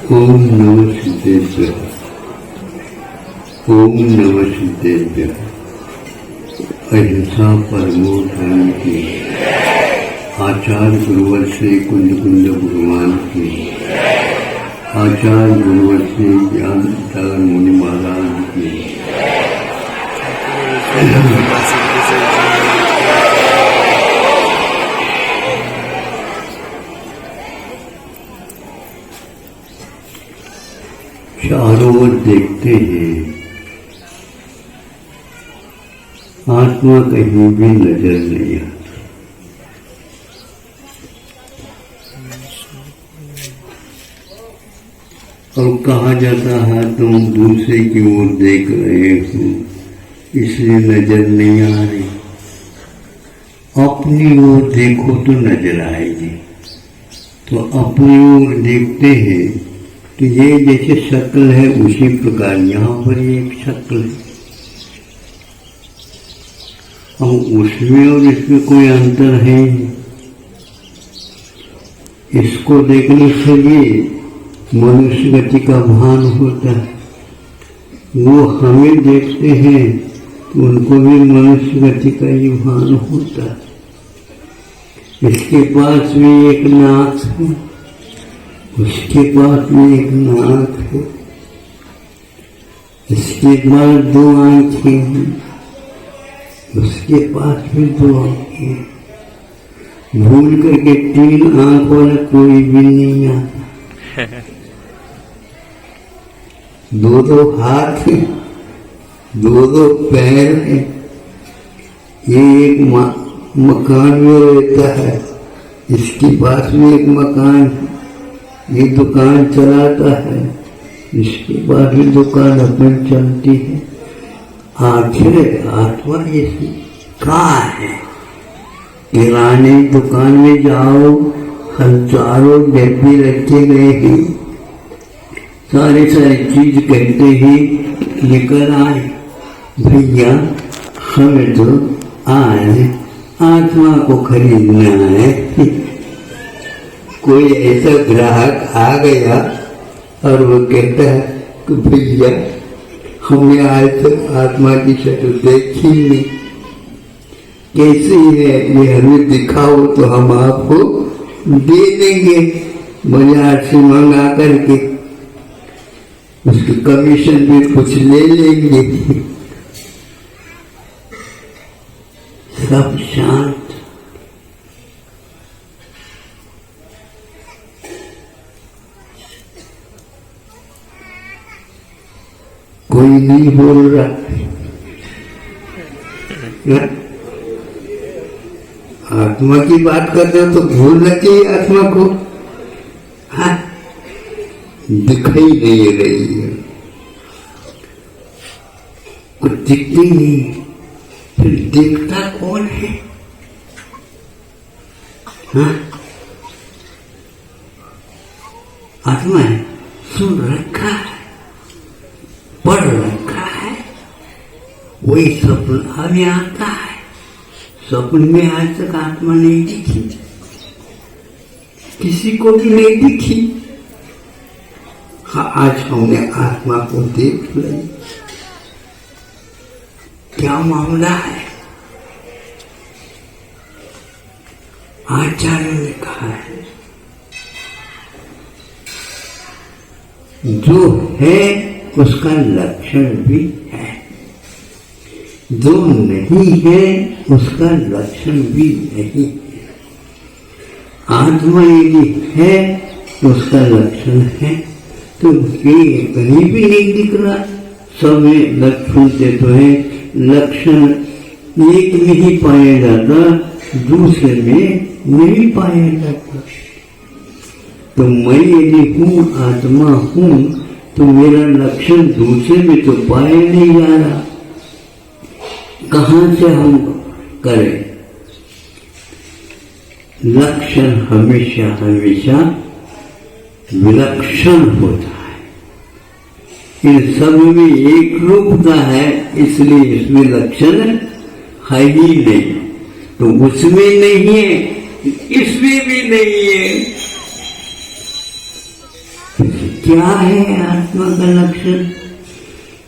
ओम नमः सिद्धेभ्यः। ओम नमः सिद्धेभ्यः। अहिंसा परमो धर्म की। आचार्य गुरुवर श्री कुंज कुंज भगवान की। आचार्य गुरुवर श्री ज्ञान सागर मुनि महाराज की। चारों ओर देखते हैं, आत्मा कहीं भी नजर नहीं आता। और कहा जाता है तुम दूसरे की ओर देख रहे हो इसलिए नजर नहीं आ रही। अपनी ओर देखो तो नजर आएगी। तो अपनी ओर देखते हैं तो ये जैसे शक्ल है उसी प्रकार यहाँ पर एक शक्ल है। अब उसमें और इसमें कोई अंतर है। इसको देखने से भी मनुष्य गति का भान होता है। वो हमें देखते हैं तो उनको भी मनुष्य गति का ही भान होता है। इसके पास भी एक नाक है, उसके पास में एक नाक है, इसके पास दो आंखें हैं, उसके पास भी दो आंखें। भूल करके तीन आंख वाला कोई भी नहीं आता। दो दो हाथ है, दो दो पैर है। ये एक मकान में रहता है, इसके पास में एक मकान है। ये दुकान चलाता है, इसके बाद भी दुकान अपन चलती है। आखिर आत्मा जैसी कहाँ है? किराने दुकान में जाओ, हजारों डब्बे रखे गए हैं, सारी चीज कहते ही लेकर आए। भैया हमें तो आए आत्मा को खरीदना है। कोई ऐसा ग्राहक आ गया और वो कहता है कि भैया हमने आज तक आत्मा की शक्ल देखी नहीं, कैसी है ये हमें दिखाओ तो हम आपको दे देंगे बाजार से मंगा करके, उसकी कमीशन भी कुछ ले लेंगे। सब शांत। कोई नहीं बोल रहा। आत्मा की बात करते हो तो भूलना चाहिए आत्मा को। हाँ, दिखाई नहीं रही है, कुछ दिखती नहीं। फिर दिखता कौन है? हाँ, आत्मा है, सुन रखा है, पढ़ रखा है, वही स्वप्न हमें आता है। स्वप्न में आज तक आत्मा नहीं दिखी, किसी को भी नहीं दिखी। हाँ, आज हमने आत्मा को देख लिया। क्या मामला है? आचार्य ने कहा है जो है उसका लक्षण भी है, जो नहीं है उसका लक्षण भी नहीं है। आत्मा यदि है तो उसका लक्षण है, तो ये कहीं भी नहीं दिख रहा। सब में लक्षण से तो है, लक्षण एक में ही पाया जाता, दूसरे में नहीं पाया जाता। तो मैं यदि हूँ, आत्मा हूँ, तो मेरा लक्षण दूसरे में तो पाया नहीं जा रहा। कहाँ से हम करें? लक्षण हमेशा हमेशा विलक्षण होता है। इन सब में एक रूप का है, इसलिए इसमें लक्षण है ही नहीं। तो उसमें नहीं है, इसमें भी नहीं है। क्या है आत्मा का लक्षण?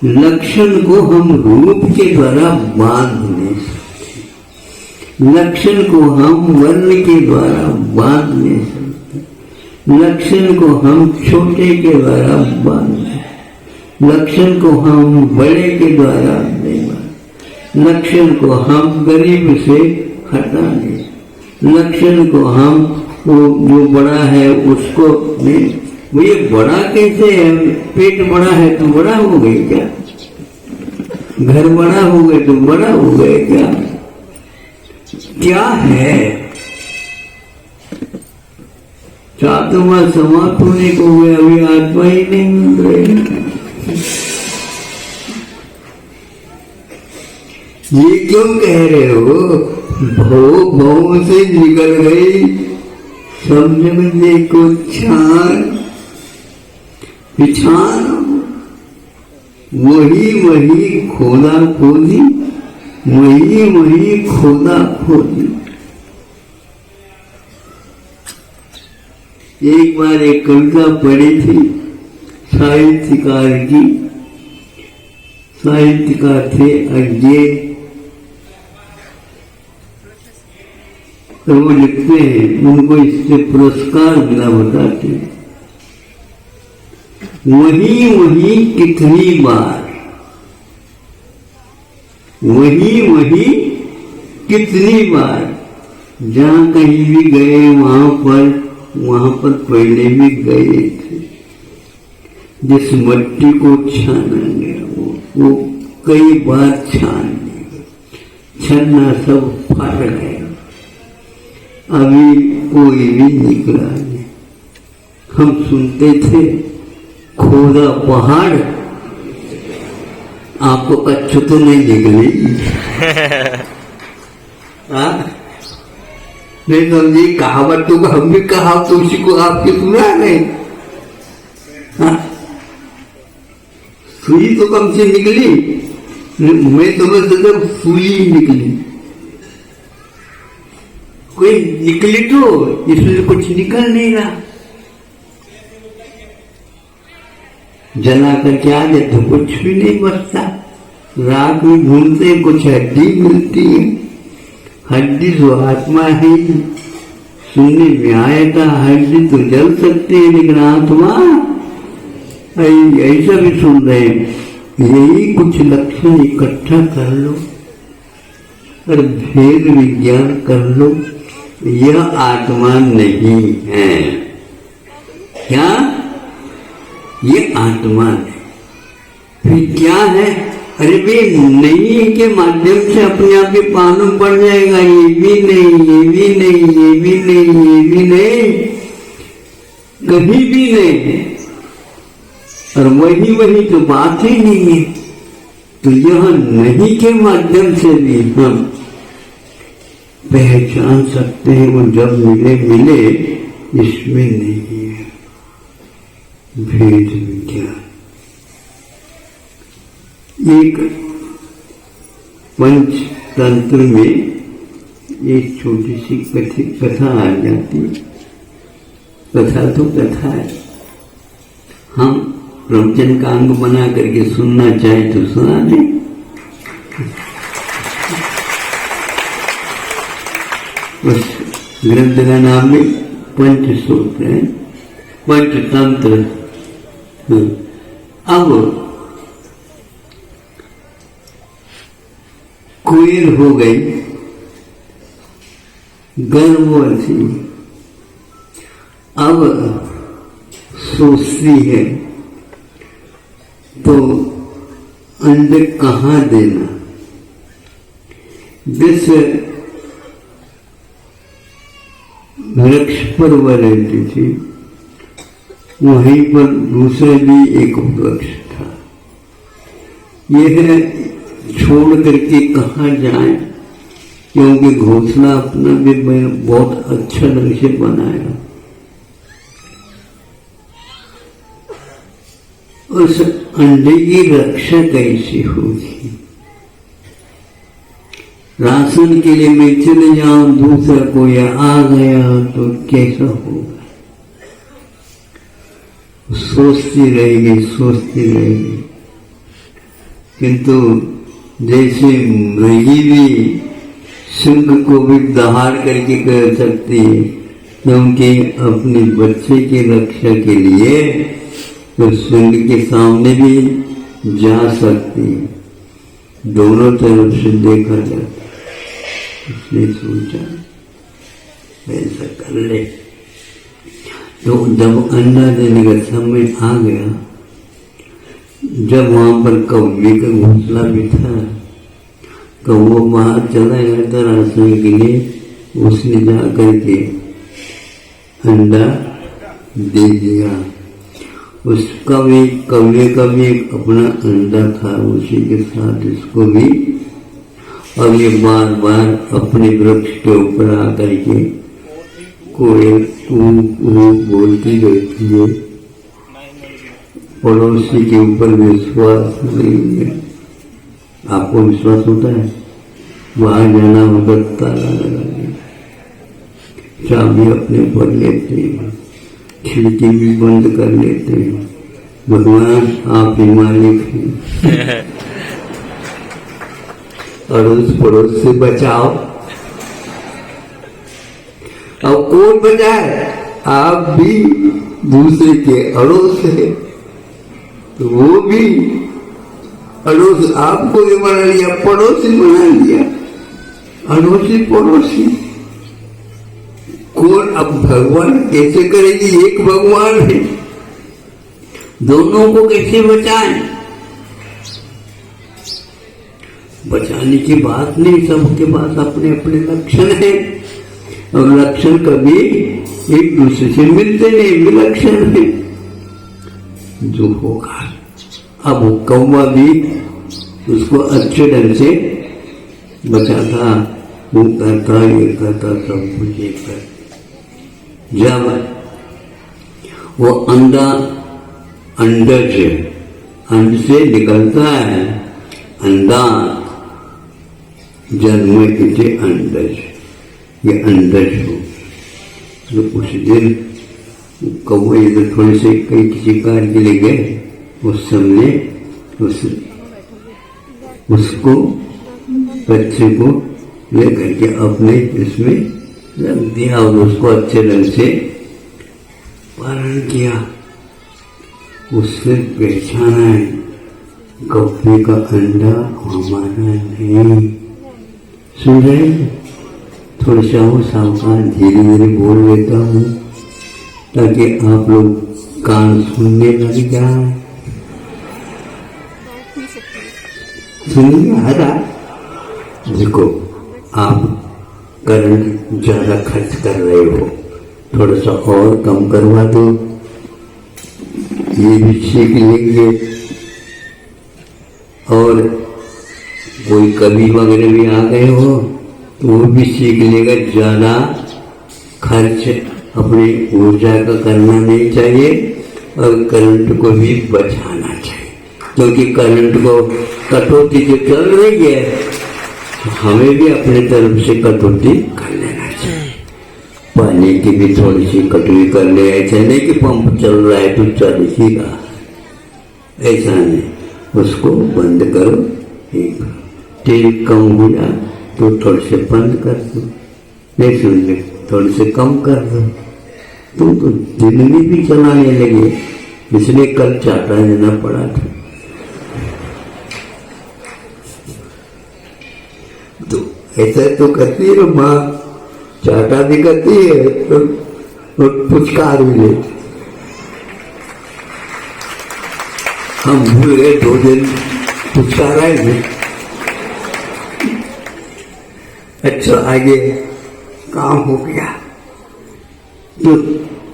लक्षण को हम रूप के द्वारा बांध नहीं सकते, लक्षण को हम वर्ण के द्वारा बांध नहीं सकते, लक्षण को हम छोटे के द्वारा बांध, लक्षण को हम बड़े के द्वारा नहीं बांध, लक्षण को हम गरीब से हटा नहीं, लक्षण को हम वो जो बड़ा है उसको नहीं। वो ये बड़ा कैसे है? पेट बड़ा है तो बड़ा हो गए क्या? घर बड़ा हो गए तो बड़ा हो गए क्या? क्या है? चातुर्मा समाप्त होने को हुए, अभी आत्मा ही नहीं मिल रही। ये क्यों कह रहे हो? भव से निकल गई, समझने को छान पिछान, वही खोदा खोदी, वही खोदा खोदी। एक बार एक कविता पढ़ी थी साहित्यकार की, साहित्यकार थे अज्ञे, तो वो लिखते हैं, उनको इससे पुरस्कार मिला, बताते हैं, वही कितनी बार, वही कितनी बार, जहां कहीं भी गए वहां पर पहले भी गए थे। जिस मट्टी को छाना गया वो कई बार छान लिया, छन्ना सब फट गया, अभी कोई भी निकला नहीं। हम सुनते थे खोदा पहाड़, आपको कच्छ तो नहीं निकली। नहीं समझी कहावत तो हम भी कहा, तो उसी को आपके सुना नहीं। सुई तो कम से निकली, मैं समझता था सुई निकली, कोई निकली तो इसलिए कुछ निकल नहीं रहा। जला कर क्या दे तो कुछ भी नहीं बचता। रात में ढूंढते कुछ हड्डी मिलती है, हड्डी जो आत्मा है। सुनने में आया था हड्डी तो जल सकती है, लेकिन आत्मा ऐसा भी सुन रहे हैं। यही कुछ लक्षण इकट्ठा कर लो और भेद विज्ञान कर लो, यह आत्मा नहीं है। क्या? ये आत्मा है। फिर क्या है? अरे भाई नहीं के माध्यम से अपने आप ही मालूम पड़ जाएगा, ये भी नहीं, ये भी नहीं, ये भी नहीं, ये भी नहीं, कहीं भी नहीं है। और वही तो बात ही नहीं है। तो यह नहीं के माध्यम से भी हम पहचान सकते हैं। वो जब मिले इसमें नहीं है भेद विज्ञान। एक पंचतंत्र में एक छोटी सी कथा आ जाती। कथा तो कथा है, हम प्रवचन का अंग बना करके सुनना चाहे तो सुना दें। उस ग्रंथ का नाम है पंचसूत्र है, पंचतंत्र। अब कोयल हो गई गर्भवती, अब सोचती है तो अंडे कहाँ देना। जिस वृक्ष पर वह रहती थी वहीं पर दूसरे भी एक वृक्ष था। यह छोड़ करके कहाँ जाए, क्योंकि घोंसला अपना भी बहुत अच्छा ढंग से बनाया। उस अंडे की रक्षा कैसी होगी? राशन के लिए मैं चले जाऊं, दूसरा कोई आ गया तो कैसा होगा? सोचती रहेगी। किंतु जैसे मृगी भी सिंह को भी दहाड़ करके कर सकती है, क्योंकि अपने बच्चे की रक्षा के लिए तो सिंह के सामने भी जा सकती है, दोनों तरफ से देखा जाता। उसने सोचा ऐसा कर ले। तो जब अंडा देने का समय आ गया, जब वहां पर कौवे का घोंसला भी था, कौवा बाहर चला गया था रास्ते के लिए, उसने जा करके अंडा दे दिया। उसका भी, कौवे का भी एक अपना अंडा था, उसी के साथ इसको भी। और ये बार बार अपने वृक्ष के ऊपर आकर के कोयल बोलती रहती है। पड़ोसी के ऊपर विश्वास नहीं है। आपको विश्वास होता है? बाहर जाना होगा ताला लगा के, चाबी अपने पर लेते हैं, खिड़की भी बंद कर लेते हैं। भगवान आप ही मालिक हैं, अड़ोस पड़ोस से बचाओ। अब कौन बचाए? आप भी दूसरे के अड़ोस है, तो वो भी अड़ोस आपको भी बना लिया, पड़ोसी बना लिया, अड़ोसी पड़ोसी। कौन अब भगवान कैसे करेगी? एक भगवान है, दोनों को कैसे बचाएं? बचाने की बात नहीं, सबके पास अपने अपने लक्षण है, और लक्षण कभी एक दूसरे से मिलते नहीं, विलक्षण है। जो होगा, अब कौवा भी उसको अच्छे ढंग से बचाता, वो करता, ये करता, सब कुछ ये करता। जब वो अंड से निकलता है, अंडा जन्म इसे अंडज, ये अंडज हो। तो उस दिन कौवे इधर थोड़े से कई किसी कार्य के लिए गए, उस समय उसको बच्चे को लेकर के अपने इसमें रख दिया और उसको अच्छे ढंग से पालन किया। उससे पहचाना है कौवे का अंडा हमारा नहीं। सुन रहे? थोड़ा सा वो सावधान धीरे धीरे बोल लेता हूँ, ताकि आप लोग कान सुनने लग जाए। सुनिए आ रहा? देखो, आप करंट ज्यादा खर्च कर रहे हो, थोड़ा सा और कम करवा दो, ये भी सीख लेंगे। और कोई कवि वगैरह भी आ गए हो तो वो भी सीख लेगा। ज्यादा खर्च अपनी ऊर्जा का करना नहीं चाहिए, और करंट को भी बचाना चाहिए, क्योंकि करंट को कटौती जो चल रही है, तो हमें भी अपने तरफ से कटौती कर लेना चाहिए। पानी की भी थोड़ी सी कटौती कर ले, ऐसा नहीं कि पंप चल रहा है तो चल ही रहा है, ऐसा नहीं, उसको बंद करो। तेल कम हो जाए तो थोड़े से बंद कर दो, नहीं समझे, थोड़े से कम कर दो। तुम तो दिन में भी चलाने लगे, इसलिए कल चाटा देना पड़ा था। तो ऐसा तो करती है माँ, चाटा भी करती है और पुचकार भी लेती। हम भूल गए 2 दिन पुचकार आएंगे। अच्छा, आगे काम हो गया। तो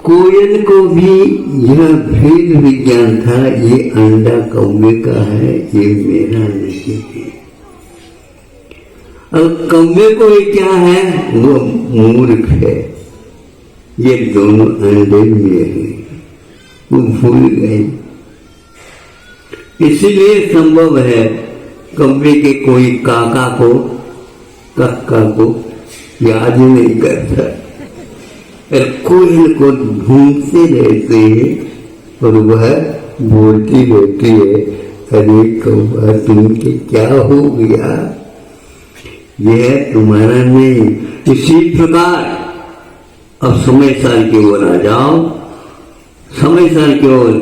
कोयल को भी यह भेद विज्ञान था, ये अंडा कौवे का है, ये मेरा नहीं है। और कौवे को ये क्या है? वो मूर्ख है, ये दोनों अंडे मेरे, वो भूल गए। इसीलिए संभव है कौवे के कोई काका को, कक्का को याद ही नहीं करता, कोयल को ढूंढते रहते हैं और वह बोलती रहती है, अरे कौवा तुमके क्या हो गया, यह तुम्हारा नहीं। इसी प्रकार अब समय साल की ओर आ जाओ, समय साल की ओर,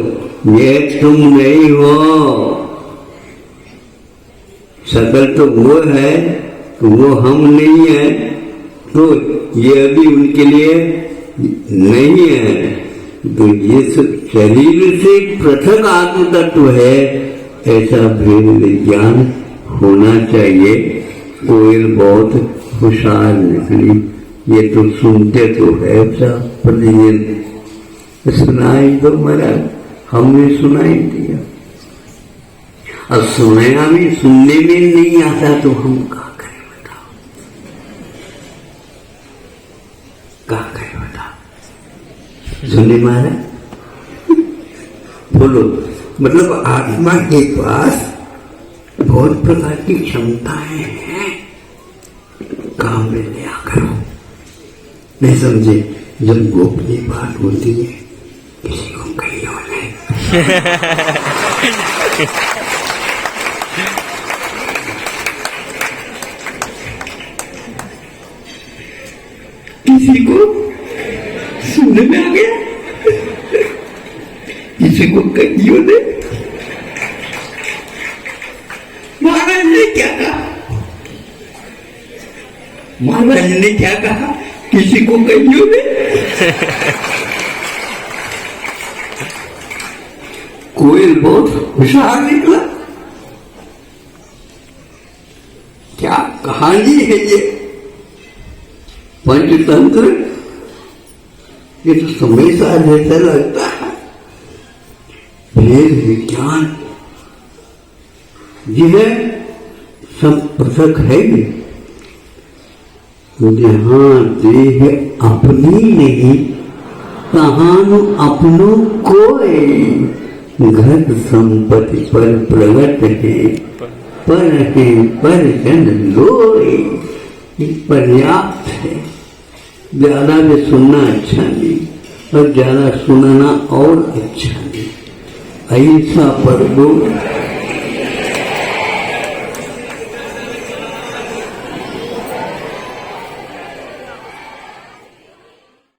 यह तुम नहीं हो, सकल तो वो है, वो हम नहीं है, तो ये अभी उनके लिए नहीं है। तो ये शरीर से पृथक आत्म तत्व है, ऐसा भेद विज्ञान होना चाहिए। कोयल बहुत होशियार निकली, ये तो सुनते तो है सब प्रतिदिन, सुनाई तो मरा, हमने सुनाई दिया। अब सुनाया भी सुनने में नहीं आता तो हम क्या करें बताओ, क्या करें बताओ। सुनने मारा बोलो, मतलब आत्मा के पास बहुत प्रकार की क्षमताएं हैं, काम में लिया करो। नहीं समझे, जब गोपनीय बात होती है किसी को कही हो नहीं। किसी को सुनने में आ गया, किसी को कहियो ने। महाराज ने क्या कहा, महाराज ने क्या कहा, किसी को कहियो ने। कोयल बहुत होशियार निकला। क्या कहानी है ये, पंचतंत्र, ये तो समय सा जैसा लगता है। भेद विज्ञान यह सब पृथक है। जहां देह अपनी नहीं, तहां अपनों को घर संपत्ति पर प्रगट है, पर जन लोए, पर्याप्त है। ज्यादा भी सुनना अच्छा नहीं और ज्यादा सुनना और अच्छा नहीं। ऐसा पर दो